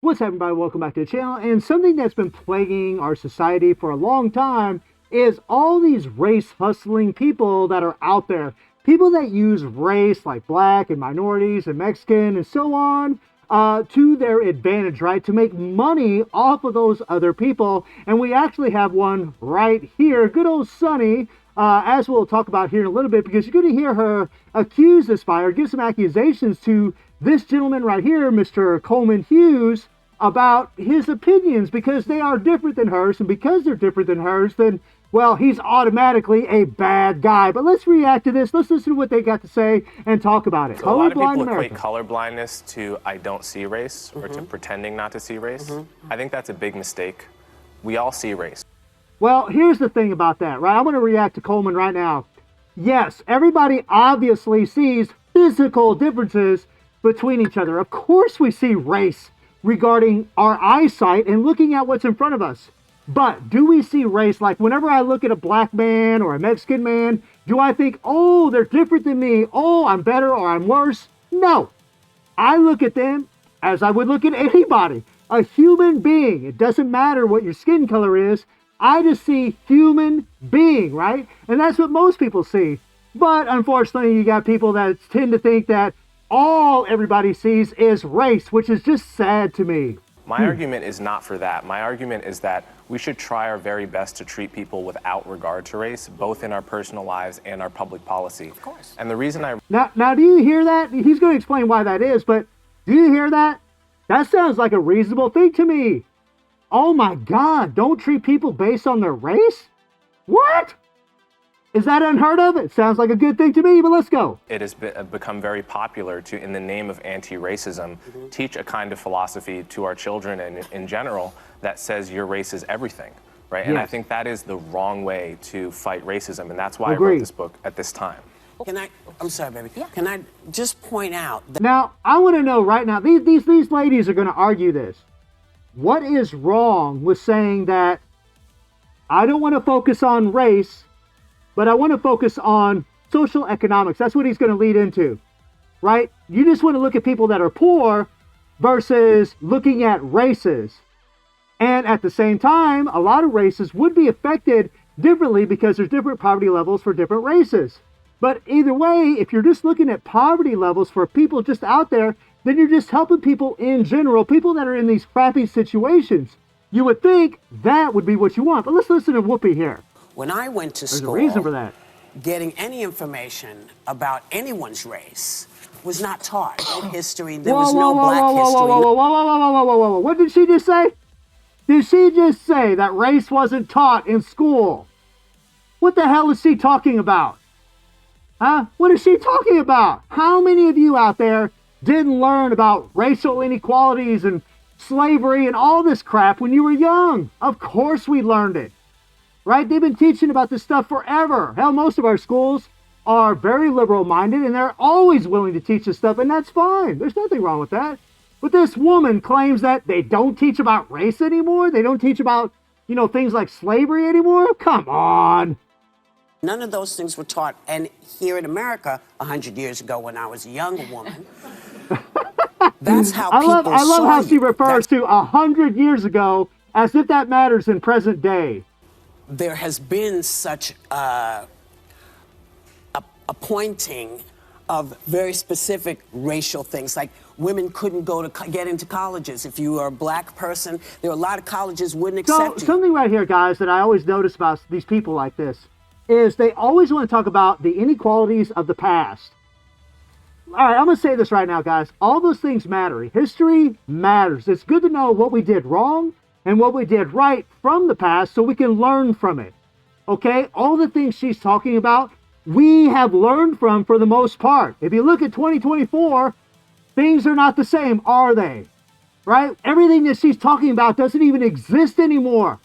What's up, everybody? Welcome back to the channel. And something that's been plaguing our society for a long time is all these race hustling people that are out there. People that use race like black and minorities and Mexican and so on to their advantage, right? To make money off of those other people. And we actually have one right here. Good old Sunny, as we'll talk about here in a little bit, because you're going to hear her accuse this buyer, give some accusations to this gentleman right here, Mr. Coleman Hughes, about his opinions, because they are different than hers, and because they're different than hers, then, well, he's automatically a bad guy. But let's react to this. Let's listen to what they got to say and talk about it. So a lot of people equate color blindness to I don't see race, or to pretending not to see race. I think that's a big mistake. We all see race. Well, here's the thing about that, right? I'm going to react to Coleman right now. Yes, everybody obviously sees physical differences between each other. Of course we see race regarding our eyesight and looking at what's in front of us. But do we see race? Like whenever I look at a black man or a Mexican man, do I think, oh, they're different than me, oh, I'm better or I'm worse? No. I look at them as I would look at anybody, a human being. It doesn't matter what your skin color is. I just see human being, right? And that's what most people see. But unfortunately, you got people that tend to think that all everybody sees is race, which is just sad to me. My argument is not for that. My argument is that we should try our very best to treat people without regard to race, both in our personal lives and our public policy. Of course. And the reason I... Now, do you hear that? He's going to explain why that is, but do you hear that? That sounds like a reasonable thing to me. Oh my God, don't treat people based on their race? What? Is that unheard of? It sounds like a good thing to me, but let's go. It has become very popular to, in the name of anti-racism, teach a kind of philosophy to our children and in general that says your race is everything, right? And I think that is the wrong way to fight racism, and that's why I wrote this book at this time. I'm sorry, baby. Yeah. Can I just point out that... Now, I want to know right now, these ladies are going to argue this. What is wrong with saying that I don't want to focus on race, but I want to focus on social economics? That's what he's going to lead into, right? You just want to look at people that are poor versus looking at races. And at the same time, a lot of races would be affected differently because there's different poverty levels for different races. But either way, if you're just looking at poverty levels for people just out there, then you're just helping people in general, people that are in these crappy situations. You would think that would be what you want. But let's listen to Whoopi here. When I went to school, there's a reason for that. Getting any information about anyone's race was not taught in history. There was no black history. Whoa. What did she just say? Did she just say that race wasn't taught in school? What the hell is she talking about? Huh? What is she talking about? How many of you out there didn't learn about racial inequalities and slavery and all this crap when you were young? Of course we learned it. Right? They've been teaching about this stuff forever. Hell, most of our schools are very liberal-minded, and they're always willing to teach this stuff, and that's fine. There's nothing wrong with that. But this woman claims that they don't teach about race anymore. They don't teach about, things like slavery anymore. Come on. None of those things were taught. And here in America, 100 years ago when I was a young woman, that's how people saw you. I love how she refers to 100 years ago as if that matters in present day. There has been such a pointing of very specific racial things, like women couldn't get into colleges. If you were a black person, there were a lot of colleges wouldn't accept you. Something right here, guys, that I always notice about these people like this is they always want to talk about the inequalities of the past. All right, I'm going to say this right now, guys. All those things matter. History matters. It's good to know what we did wrong and what we did right from the past so we can learn from it. Okay? All the things she's talking about, we have learned from for the most part. If you look at 2024, things are not the same, are they? Right? Everything that she's talking about doesn't even exist anymore.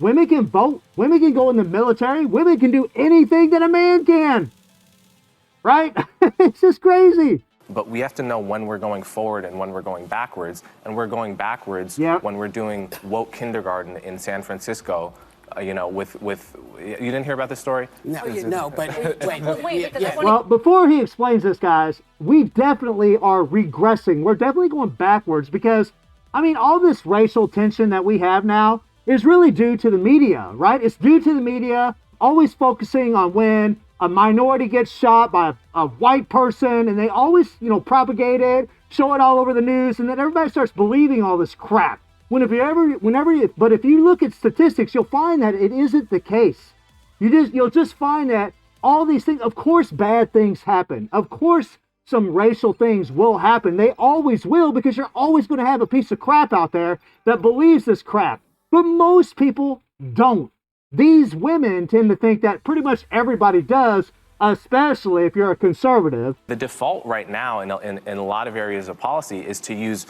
Women can vote. Women can go in the military. Women can do anything that a man can. Right? It's just crazy. But we have to know when we're going forward and when we're going backwards. And we're going backwards when we're doing woke kindergarten in San Francisco, with you didn't hear about this story? No, but wait. Well, before he explains this, guys, we definitely are regressing. We're definitely going backwards because I mean, all this racial tension that we have now is really due to the media, right? It's due to the media always focusing on when a minority gets shot by a white person, and they always, propagate it, show it all over the news, and then everybody starts believing all this crap. But if you look at statistics, you'll find that it isn't the case. You'll just find that all these things, of course, bad things happen. Of course, some racial things will happen. They always will, because you're always going to have a piece of crap out there that believes this crap. But most people don't. These women tend to think that pretty much everybody does, especially if you're a conservative. The default right now in a lot of areas of policy is to use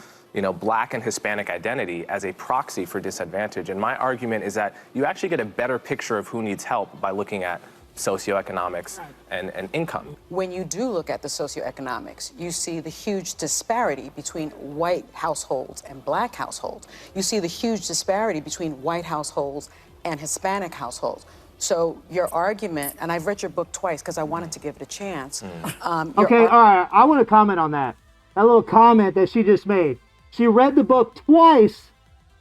Black and Hispanic identity as a proxy for disadvantage. And my argument is that you actually get a better picture of who needs help by looking at socioeconomics and income. When you do look at the socioeconomics, you see the huge disparity between white households and Black households. You see the huge disparity between white households and Hispanic households. So your argument, and I've read your book twice because I wanted to give it a chance. Okay, all right, I want to comment on that. That little comment that she just made. She read the book twice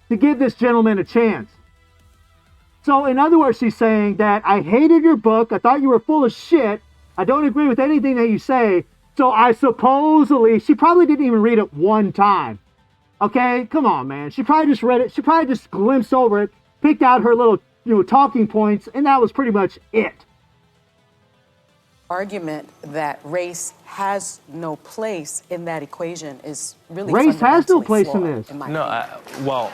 to give this gentleman a chance. So in other words, she's saying that I hated your book. I thought you were full of shit. I don't agree with anything that you say. So she probably didn't even read it one time. Okay, come on, man. She probably just read it. She probably just glimpsed over it, picked out her little, talking points, and that was pretty much it. Argument that race has no place in that equation is really race has no place in this. Well,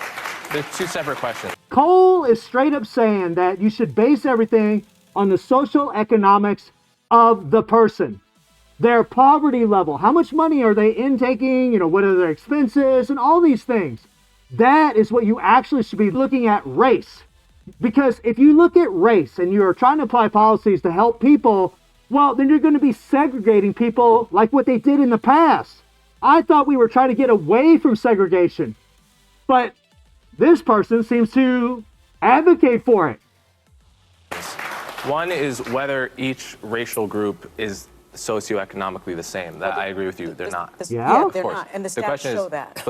there's two separate questions. Cole is straight up saying that you should base everything on the social economics of the person, their poverty level, how much money are they intaking, what are their expenses, and all these things. That is what you actually should be looking at race. Because if you look at race and you're trying to apply policies to help people, well, then you're going to be segregating people like what they did in the past. I thought we were trying to get away from segregation, but this person seems to advocate for it. One is whether each racial group is socioeconomically the same. That I agree with you. They're not. Yeah, they're not, and the stats show that.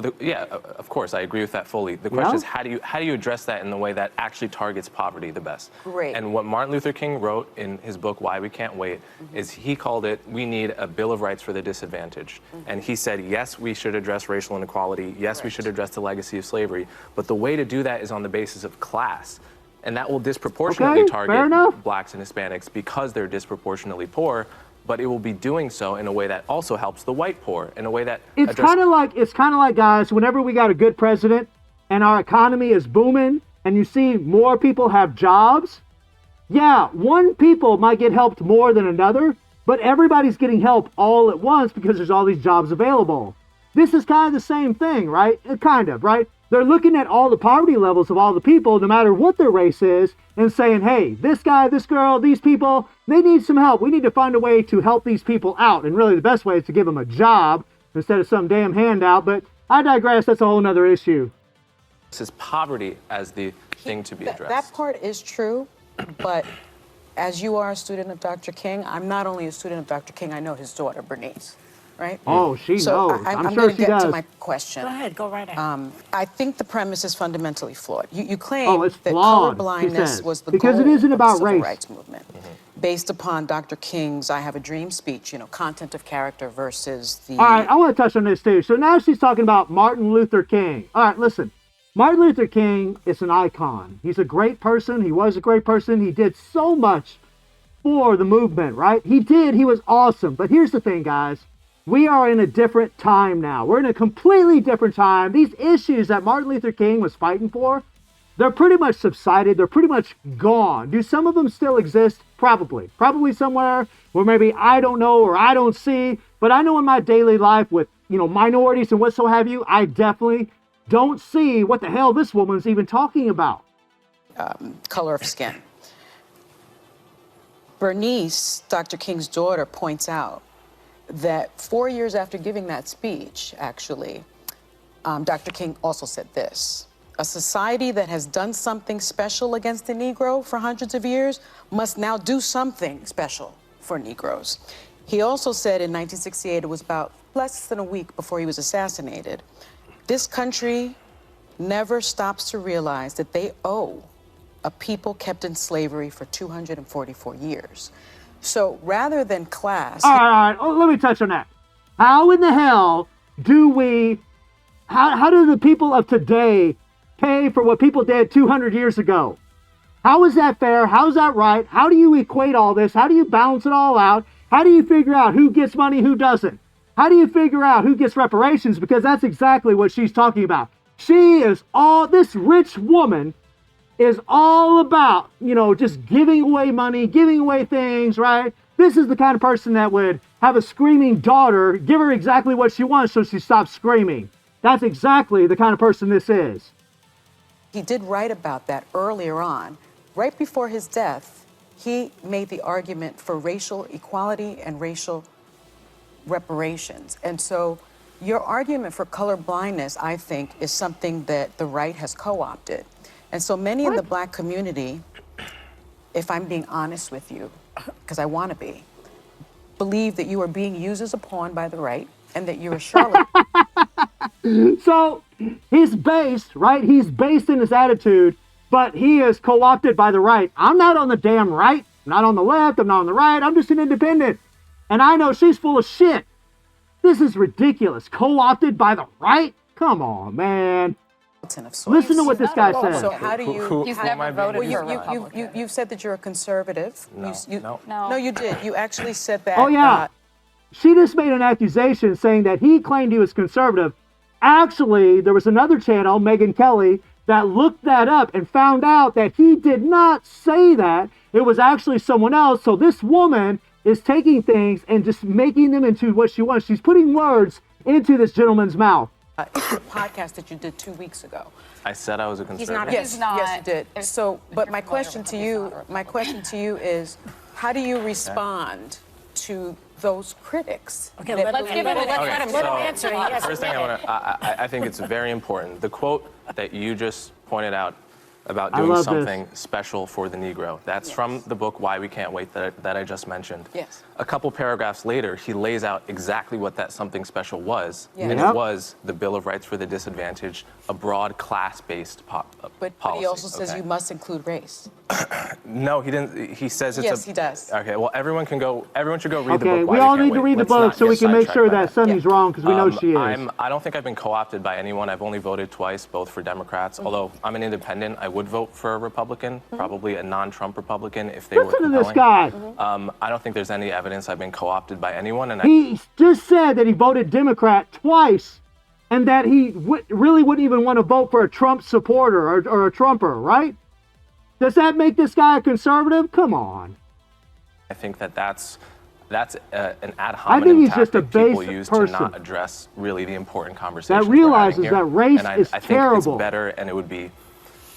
Of course, I agree with that fully. The question is how do you address that in the way that actually targets poverty the best? Great. And what Martin Luther King wrote in his book Why We Can't Wait is he called it, we need a Bill of Rights for the disadvantaged. And he said, yes, we should address racial inequality. Yes, we should address the legacy of slavery. But the way to do that is on the basis of class. And that will disproportionately target Blacks and Hispanics because they're disproportionately poor. But it will be doing so in a way that also helps the white poor, in a way that it's kind of like, guys, whenever we got a good president and our economy is booming and you see more people have jobs, yeah, one people might get helped more than another, but everybody's getting help all at once because there's all these jobs available. This is kind of the same thing, right? Kind of, right? They're looking at all the poverty levels of all the people, no matter what their race is, and saying, hey, this guy, this girl, these people, they need some help. We need to find a way to help these people out. And really the best way is to give them a job instead of some damn handout. But I digress. That's a whole nother issue. This is poverty as the thing to be addressed. That part is true, but as you are a student of Dr. King, I'm not only a student of Dr. King, I know his daughter, Bernice. Right? Oh, she knows. I'm sure going to she get does. to my question. Go ahead, go right ahead. I think the premise is fundamentally flawed. You claim it's that flawed, colorblindness was the because goal it isn't of about the civil race. rights movement, based upon Dr. King's "I Have a Dream" speech. Content of character versus the. All right, I want to touch on this too. So now she's talking about Martin Luther King. All right, listen. Martin Luther King is an icon. He's a great person. He was a great person. He did so much for the movement, right? He did. He was awesome. But here's the thing, guys. We are in a different time now. We're in a completely different time. These issues that Martin Luther King was fighting for, they're pretty much subsided. They're pretty much gone. Do some of them still exist? Probably. Probably somewhere where maybe I don't know or I don't see. But I know in my daily life with, minorities and what so have you, I definitely don't see what the hell this woman's even talking about. Color of skin. Bernice, Dr. King's daughter, points out that 4 years after giving that speech, actually, Dr. King also said this: a society that has done something special against the Negro for hundreds of years must now do something special for Negroes. He also said in 1968, it was about less than a week before he was assassinated, this country never stops to realize that they owe a people kept in slavery for 244 years. So rather than class... All right. Oh, let me touch on that. How in the hell do we... How do the people of today pay for what people did 200 years ago? How is that fair? How is that right? How do you equate all this? How do you balance it all out? How do you figure out who gets money, who doesn't? How do you figure out who gets reparations? Because that's exactly what she's talking about. This rich woman is all about, just giving away money, giving away things, right? This is the kind of person that would have a screaming daughter, give her exactly what she wants so she stops screaming. That's exactly the kind of person this is. He did write about that earlier on. Right before his death, he made the argument for racial equality and racial reparations. And so your argument for color blindness, I think, is something that the right has co-opted. And so many in the Black community, if I'm being honest with you, because I want to be, believe that you are being used as a pawn by the right and that you're a charlatan. So he's based, right? He's based in his attitude, but he is co-opted by the right. I'm not on the damn right. I'm not on the left. I'm not on the right. I'm just an independent. And I know she's full of shit. This is ridiculous. Co-opted by the right? Come on, man. Listen to what this guy says. So how do you... He's never voted for a Republican. You've said that you're a conservative. No. No, you did. You actually said that. Oh, yeah. She just made an accusation saying that he claimed he was conservative. Actually, there was another channel, Megyn Kelly, that looked that up and found out that he did not say that. It was actually someone else. So this woman is taking things and just making them into what she wants. She's putting words into this gentleman's mouth. It's a podcast that you did 2 weeks ago. I said I was a conservative. Yes, you did. So, but my question to you is, how do you respond to those critics? Okay, let's give him answer. First thing I think it's very important. The quote that you just pointed out about doing something special for the Negro. That's from the book Why We Can't Wait that I just mentioned. Yes. A couple paragraphs later, he lays out exactly what that something special was. Yeah. And it was the Bill of Rights for the Disadvantaged, a broad class-based policy. But he also says you must include race. No, he didn't. He says it's Yes, he does. Okay, well, everyone should go read the book. Okay, Why we all Can't need to Wait. read the Let's book not so we get can make sidetracked sure by that Sunny's wrong, because we know she is. I don't think I've been co-opted by anyone. I've only voted twice, both for Democrats. Although I'm an independent, I would vote for a Republican, probably a non-Trump Republican if they were Listen compelling. to this guy. I don't think there's any evidence I've been co-opted by anyone. And He just said that he voted Democrat twice and that he really wouldn't even want to vote for a Trump supporter or a Trumper, right? Does that make this guy a conservative? Come on. I think that's an ad hominem I think he's just a tactic people base use person to not address really the important conversations that realizes we're having that here. race And is I think terrible. it's better, and it would be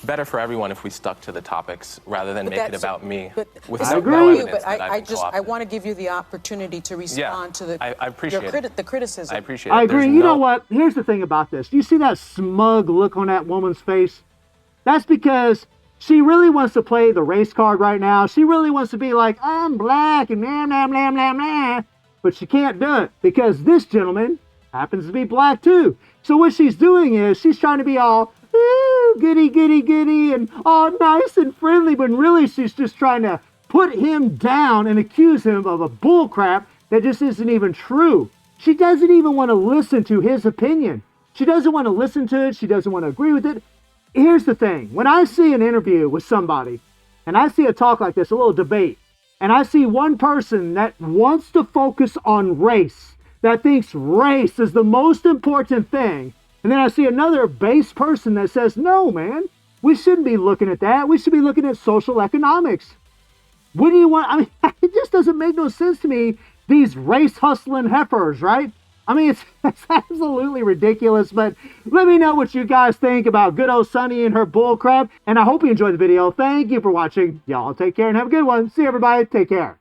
better for everyone if we stuck to the topics rather than make it about me. With I no agree. evidence But that I've been I co-opted. want to give you the opportunity to respond to the I appreciate the criticism. I appreciate it. I agree. There's You no- know what? Here's the thing about this. Do you see that smug look on that woman's face? That's because she really wants to play the race card right now. She really wants to be like, I'm black and blah, blah, blah, blah, blah. But she can't do it because this gentleman happens to be black too. So what she's doing is she's trying to be all, ooh, goody, goody, goody, and all nice and friendly, but really she's just trying to put him down and accuse him of a bull crap that just isn't even true. She doesn't even want to listen to his opinion. She doesn't want to listen to it. She doesn't want to agree with it. Here's the thing. When I see an interview with somebody and I see a talk like this, a little debate, and I see one person that wants to focus on race, that thinks race is the most important thing, and then I see another base person that says, no, man, we shouldn't be looking at that. We should be looking at social economics. What do you want? I mean, it just doesn't make no sense to me, these race hustling heifers, right? I mean, it's absolutely ridiculous, but let me know what you guys think about good old Sunny and her bull crap, and I hope you enjoyed the video. Thank you for watching. Y'all take care and have a good one. See you, everybody. Take care.